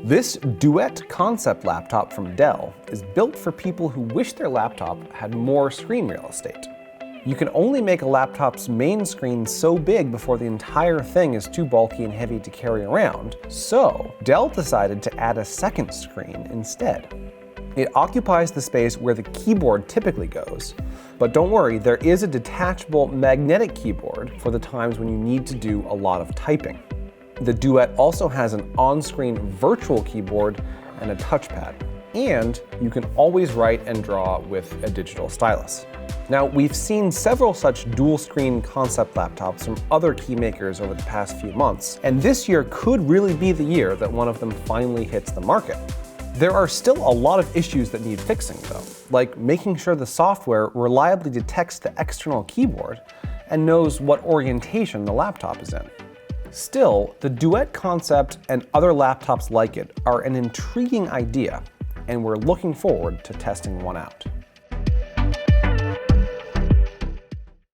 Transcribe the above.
This Duet concept laptop from Dell is built for people who wish their laptop had more screen real estate. You can only make a laptop's main screen so big before the entire thing is too bulky and heavy to carry around, so Dell decided to add a second screen instead. It occupies the space where the keyboard typically goes, but don't worry, there is a detachable magnetic keyboard for the times when you need to do a lot of typing. The Duet also has an on-screen virtual keyboard and a touchpad, and you can always write and draw with a digital stylus. Now, we've seen several such dual-screen concept laptops from other key makers over the past few months, and this year could really be the year that one of them finally hits the market. There are still a lot of issues that need fixing, though, like making sure the software reliably detects the external keyboard and knows what orientation the laptop is in. Still, the Duet concept and other laptops like it are an intriguing idea, and we're looking forward to testing one out.